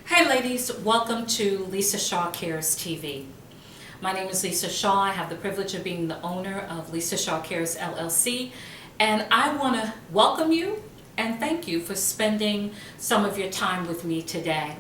Hi ladies, welcome to Lisa Shaw Cares TV. My name is Lisa Shaw. I have the privilege of being the owner of Lisa Shaw Cares LLC, and I want to welcome you and thank you for spending some of your time with me today.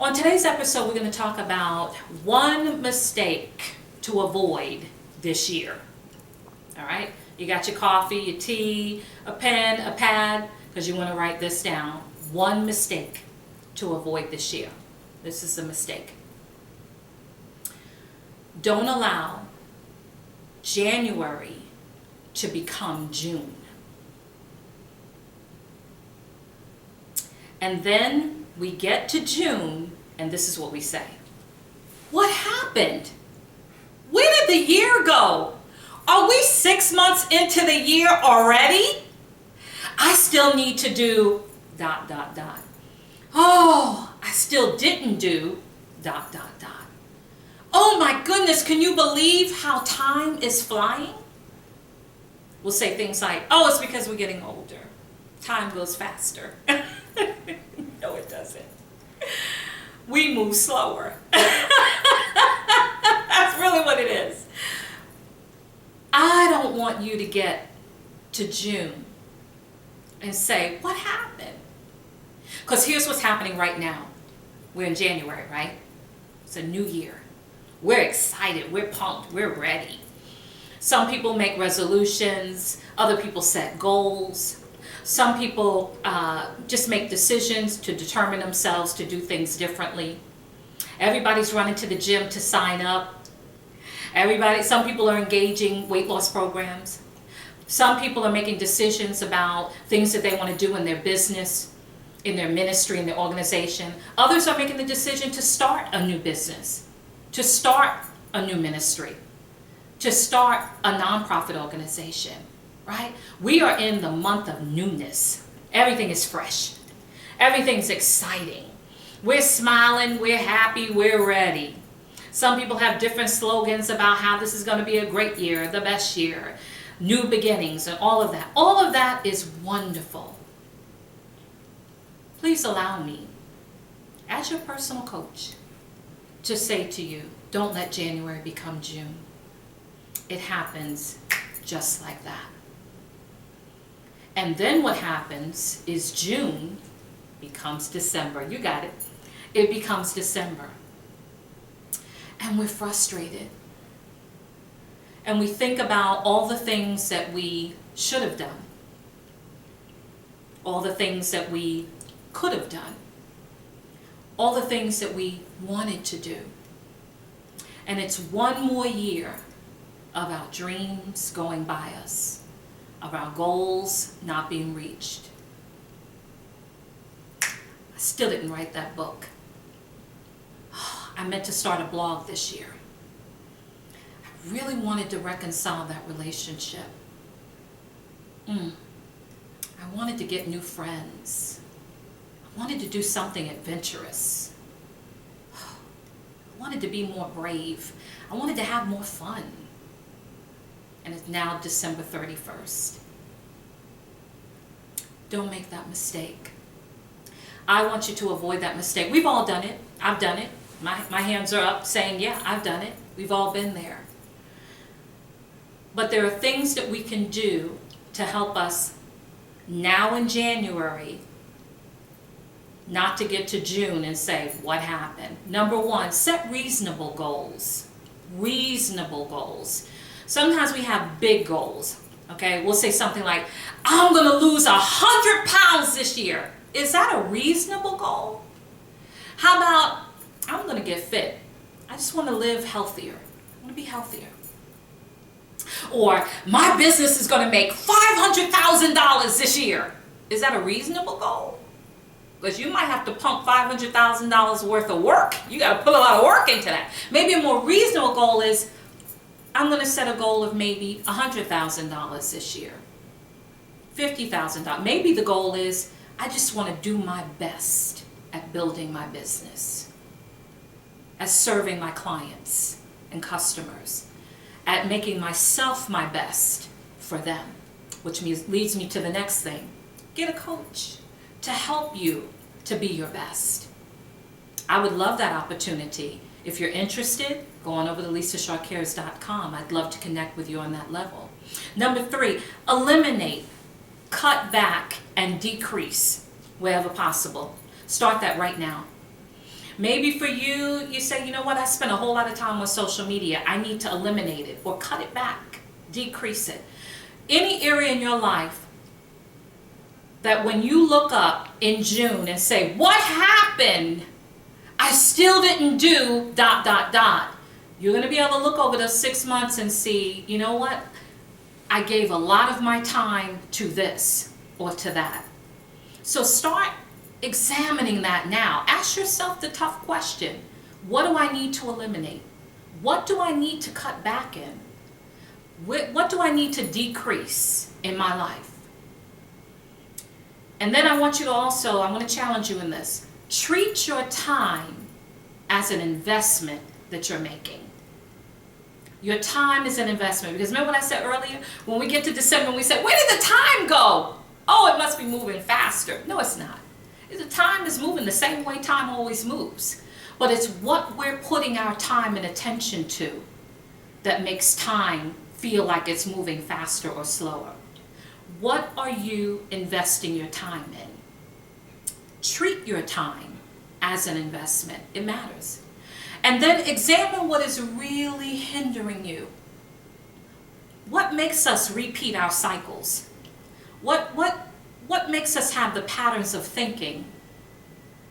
On today's episode, we're going to talk about one mistake to avoid this year. All right, you got your coffee, your tea, a pen, a pad, because you want to write this down. One mistake to avoid this year. This is a mistake. Don't allow January to become June. And then we get to June, and this is what we say. What happened? Where did the year go? Are we 6 months into the year already? I still need to do ... Oh, I still didn't do ... Oh my goodness, can you believe how time is flying? We'll say things like, oh, it's because we're getting older. Time goes faster. No, it doesn't. We move slower. That's really what it is. I don't want you to get to June and say, what happened? Because here's what's happening right now. We're in January, right? It's a new year. We're excited. We're pumped. We're ready. Some people make resolutions. Other people set goals. Some people just make decisions to determine themselves to do things differently. Everybody's running to the gym to sign up. Some people are engaging weight loss programs. Some people are making decisions about things that they want to do in their business, in their ministry, in their organization. Others are making the decision to start a new business, to start a new ministry, to start a nonprofit organization, right? We are in the month of newness. Everything is fresh. Everything's exciting. We're smiling, we're happy, we're ready. Some people have different slogans about how this is going to be a great year, the best year, new beginnings, and all of that. All of that is wonderful. Please allow me, as your personal coach, to say to you, don't let January become June. It happens just like that. And then what happens is June becomes December. You got it. It becomes December. And we're frustrated. And we think about all the things that we should have done. All the things that we could have done. All the things that we wanted to do. And it's one more year of our dreams going by us, of our goals not being reached. I still didn't write that book. I meant to start a blog this year. I really wanted to reconcile that relationship. I wanted to get new friends. I wanted to do something adventurous. I wanted to be more brave. I wanted to have more fun. And it's now December 31st. Don't make that mistake. I want you to avoid that mistake. We've all done it. I've done it. My hands are up saying, yeah, I've done it. We've all been there. But there are things that we can do to help us now in January not to get to June and say, what happened? Number one, set reasonable goals. Reasonable goals. Sometimes we have big goals. Okay, we'll say something like, I'm going to lose 100 pounds this year. Is that a reasonable goal? How about, I'm going to get fit. I just want to live healthier. I want to be healthier. Or, my business is going to make $500,000 this year. Is that a reasonable goal? Because you might have to pump $500,000 worth of work. You got to put a lot of work into that. Maybe a more reasonable goal is, I'm going to set a goal of maybe $100,000 this year. $50,000. Maybe the goal is, I just want to do my best at building my business, at serving my clients and customers, at making myself my best for them, which leads me to the next thing. Get a coach to help you to be your best. I would love that opportunity. If you're interested, go on over to lisashawcares.com. I'd love to connect with you on that level. Number 3, eliminate, cut back, and decrease wherever possible. Start that right now. Maybe for you, you say, you know what, I spend a whole lot of time on social media. I need to eliminate it or cut it back, decrease it. Any area in your life that when you look up in June and say, what happened? I still didn't do ... You're going to be able to look over those 6 months and see, you know what? I gave a lot of my time to this or to that. So start examining that now. Ask yourself the tough question. What do I need to eliminate? What do I need to cut back in? What do I need to decrease in my life? And then I want you to also, I want to challenge you in this. Treat your time as an investment that you're making. Your time is an investment. Because remember what I said earlier? When we get to December, we say, where did the time go? Oh, it must be moving faster. No, it's not. The time is moving the same way time always moves. But it's what we're putting our time and attention to that makes time feel like it's moving faster or slower. What are you investing your time in? Treat your time as an investment. It matters. And then examine what is really hindering you. What makes us repeat our cycles? What makes us have the patterns of thinking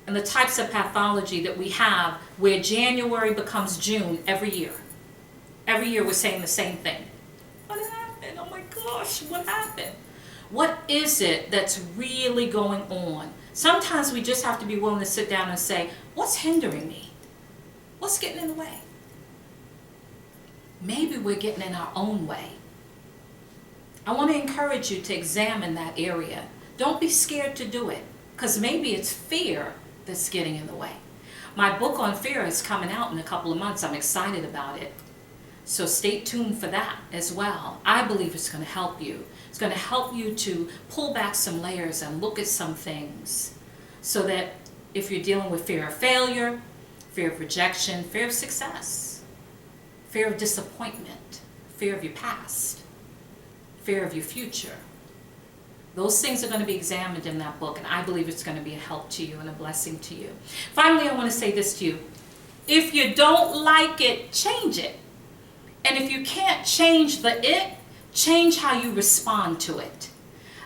and the types of pathology that we have where January becomes June every year? Every year we're saying the same thing. What happened? Oh my gosh, what happened? What is it that's really going on? Sometimes we just have to be willing to sit down and say, what's hindering me? What's getting in the way? Maybe we're getting in our own way. I want to encourage you to examine that area. Don't be scared to do it, because maybe it's fear that's getting in the way. My book on fear is coming out in a couple of months. I'm excited about it. So stay tuned for that as well. I believe it's going to help you. It's going to help you to pull back some layers and look at some things so that if you're dealing with fear of failure, fear of rejection, fear of success, fear of disappointment, fear of your past, fear of your future, those things are going to be examined in that book, and I believe it's going to be a help to you and a blessing to you. Finally, I want to say this to you. If you don't like it, change it. And if you can't change the it, change how you respond to it.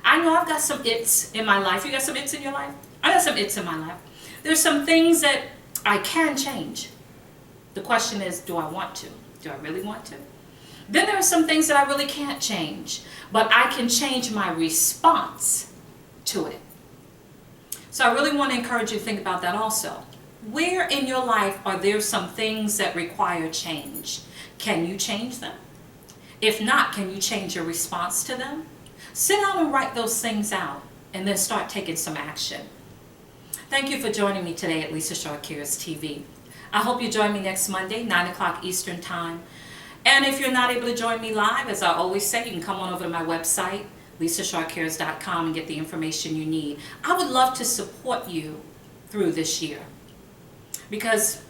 I know I've got some it's in my life. You got some it's in your life? I got some it's in my life. There's some things that I can change. The question is, do I want to? Do I really want to? Then there are some things that I really can't change, but I can change my response to it. So I really want to encourage you to think about that also. Where in your life are there some things that require change? Can you change them? If not, can you change your response to them? Sit down and write those things out and then start taking some action. Thank you for joining me today at Lisa Shaw Cares TV. I hope you join me next Monday, 9 o'clock Eastern Time. And if you're not able to join me live, as I always say, you can come on over to my website, lisashawcares.com, and get the information you need. I would love to support you through this year. Because,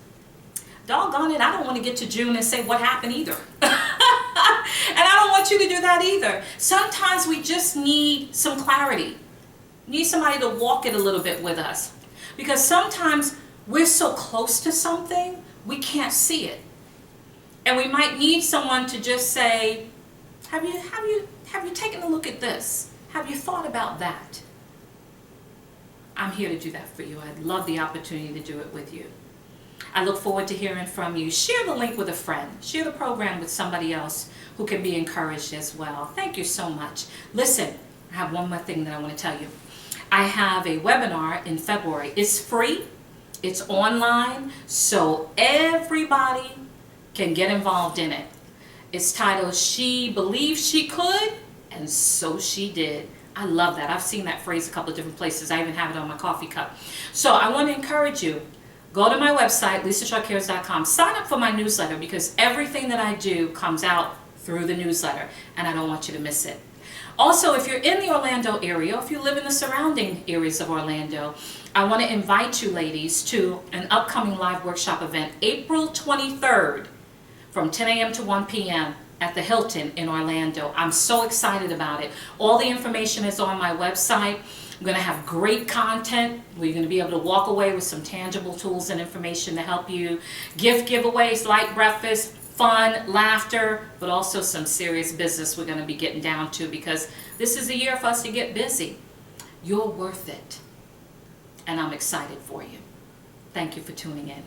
doggone it, I don't want to get to June and say what happened either. And I don't want you to do that either. Sometimes we just need some clarity. Need somebody to walk it a little bit with us. Because sometimes we're so close to something, we can't see it. And we might need someone to just say, have you taken a look at this? Have you thought about that? I'm here to do that for you. I'd love the opportunity to do it with you. I look forward to hearing from you. Share the link with a friend. Share the program with somebody else who can be encouraged as well. Thank you so much. Listen, I have one more thing that I want to tell you. I have a webinar in February. It's free. It's online, so everybody can get involved in it. It's titled, She Believed She Could, and So She Did. I love that. I've seen that phrase a couple of different places. I even have it on my coffee cup. So I want to encourage you. Go to my website, lisashawcares.com. Sign up for my newsletter because everything that I do comes out through the newsletter, and I don't want you to miss it. Also, if you're in the Orlando area, if you live in the surrounding areas of Orlando, I want to invite you ladies to an upcoming live workshop event, April 23rd from 10 a.m. to 1 p.m. at the Hilton in Orlando. I'm so excited about it. All the information is on my website. I'm going to have great content. We're going to be able to walk away with some tangible tools and information to help you. Gift giveaways, light breakfast, fun, laughter, but also some serious business we're going to be getting down to, because this is a year for us to get busy. You're worth it. And I'm excited for you. Thank you for tuning in.